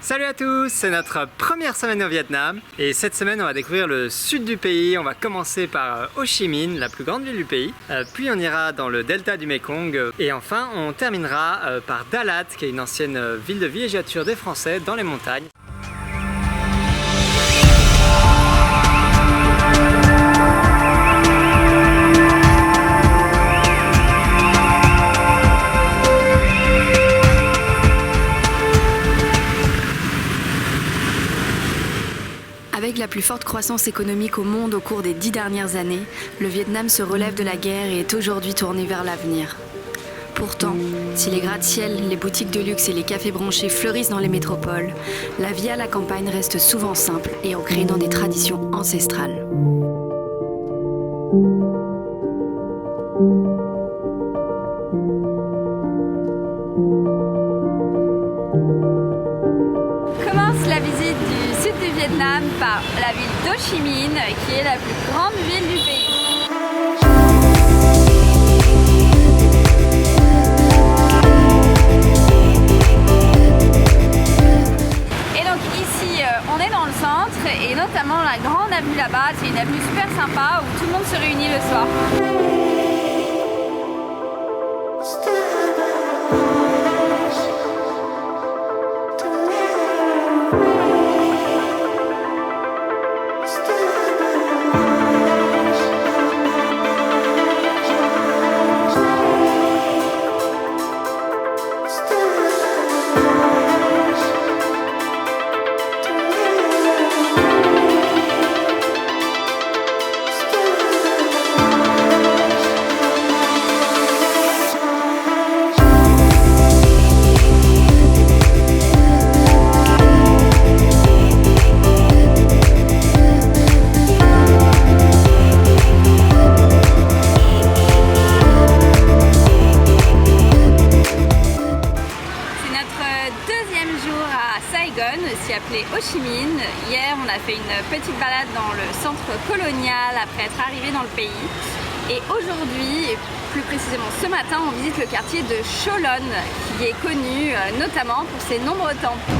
Salut à tous, c'est notre première semaine au Vietnam et cette semaine on va découvrir le sud du pays. On va commencer par Ho Chi Minh, la plus grande ville du pays, puis on ira dans le delta du Mekong et enfin on terminera par Da Lat qui est une ancienne ville de villégiature des Français dans les montagnes. Avec la plus forte croissance économique au monde au cours des 10 dernières années, le Vietnam se relève de la guerre et est aujourd'hui tourné vers l'avenir. Pourtant, si les gratte-ciel, les boutiques de luxe et les cafés branchés fleurissent dans les métropoles, la vie à la campagne reste souvent simple et ancrée dans des traditions ancestrales. Commence la visite du sud du Vietnam par la ville d'Ho Chi Minh, qui est la plus grande ville du pays. Et donc ici, on est dans le centre et notamment la grande avenue là-bas, c'est une avenue super sympa où tout le monde se réunit le soir. Aussi appelé Ho Chi Minh. Hier, on a fait une petite balade dans le centre colonial après être arrivé dans le pays. Et aujourd'hui, et plus précisément ce matin, on visite le quartier de Cho Lon, qui est connu notamment pour ses nombreux temples.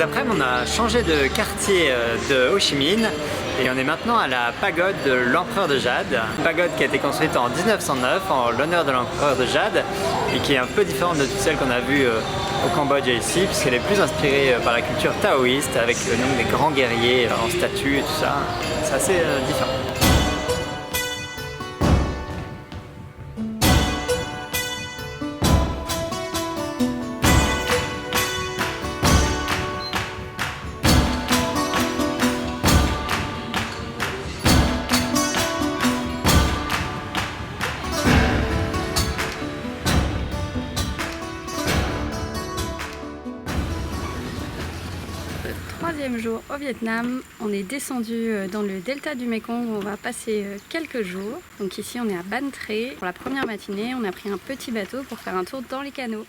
Après, on a changé de quartier de Ho Chi Minh et on est maintenant à la pagode de l'empereur de Jade. Une pagode qui a été construite en 1909 en l'honneur de l'empereur de Jade et qui est un peu différente de toutes celles qu'on a vues au Cambodge et ici, puisqu'elle est plus inspirée par la culture taoïste avec le nom des grands guerriers en statue et tout ça. C'est assez différent. Troisième jour au Vietnam, on est descendu dans le delta du Mekong où on va passer quelques jours. Donc ici on est à Ban Tre. Pour la première matinée, on a pris un petit bateau pour faire un tour dans les canaux.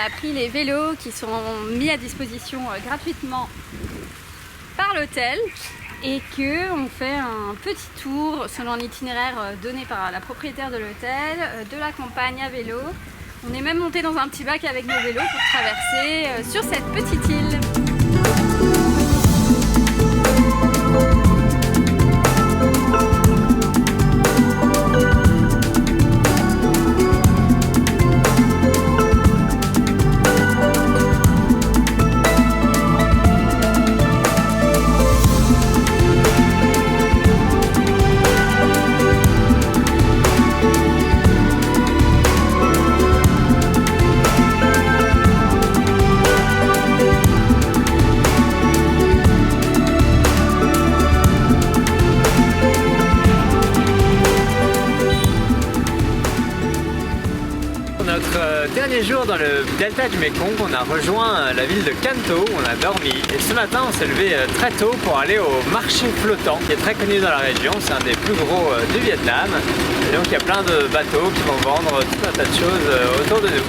a pris les vélos qui sont mis à disposition gratuitement par l'hôtel et qu'on fait un petit tour selon un itinéraire donné par la propriétaire de l'hôtel, de la campagne à vélo. On est même monté dans un petit bac avec nos vélos pour traverser sur cette petite île. Notre dernier jour dans le delta du Mékong, on a rejoint la ville de Can Tho, où on a dormi. Et ce matin, on s'est levé très tôt pour aller au marché flottant, qui est très connu dans la région. C'est un des plus gros du Vietnam. Et donc il y a plein de bateaux qui vont vendre tout un tas de choses autour de nous.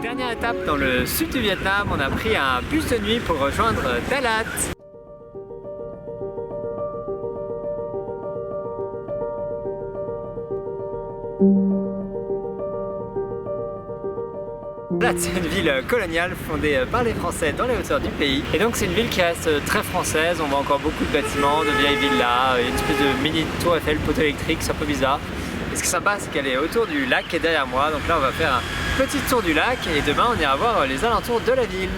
Dernière étape dans le sud du Vietnam, on a pris un bus de nuit pour rejoindre Dalat. Dalat, c'est une ville coloniale fondée par les Français dans les hauteurs du pays. Et donc c'est une ville qui reste très française, on voit encore beaucoup de bâtiments, de vieilles villas, une espèce de mini tour Eiffel, poteau électrique, c'est un peu bizarre. Et ce qui est sympa, c'est qu'elle est autour du lac qui est derrière moi. Donc là, on va faire un petit tour du lac et demain, on ira voir les alentours de la ville.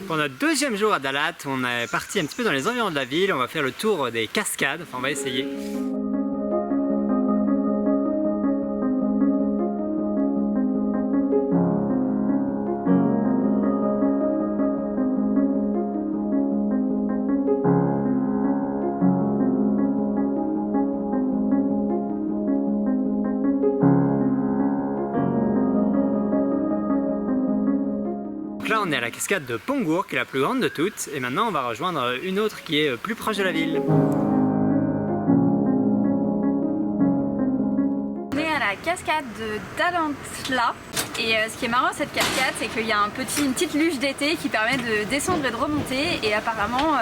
Pour notre deuxième jour à Dalat, on est parti un petit peu dans les environs de la ville, on va faire le tour des cascades, enfin on va essayer. Donc là on est à la cascade de Pongur qui est la plus grande de toutes et maintenant on va rejoindre une autre qui est plus proche de la ville. On est à la cascade de Dalantla. Et ce qui est marrant à cette cascade, c'est qu'il y a une petite luge d'été qui permet de descendre et de remonter. Et apparemment,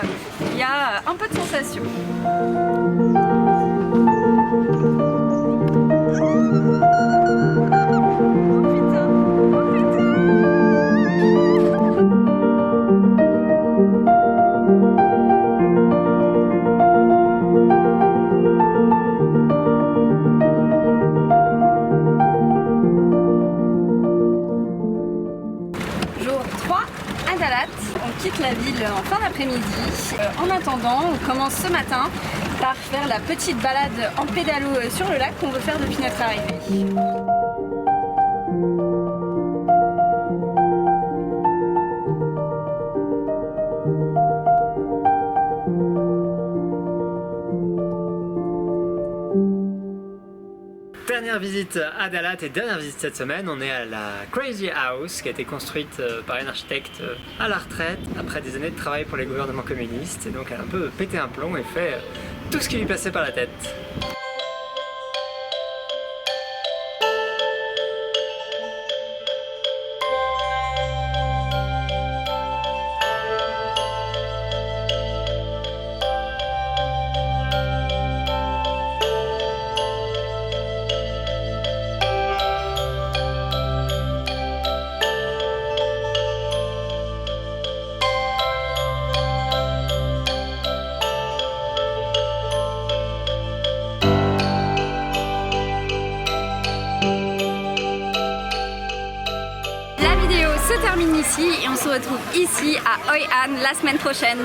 il y a un peu de sensation. On quitte la ville en fin d'après-midi. En attendant, on commence ce matin par faire la petite balade en pédalo sur le lac qu'on veut faire depuis notre arrivée. Dernière visite à Dalat et dernière visite cette semaine, on est à la Crazy House qui a été construite par une architecte à la retraite après des années de travail pour les gouvernements communistes, et donc elle a un peu pété un plomb et fait tout ce qui lui passait par la tête. Se termine ici et on se retrouve ici à Hoi An la semaine prochaine.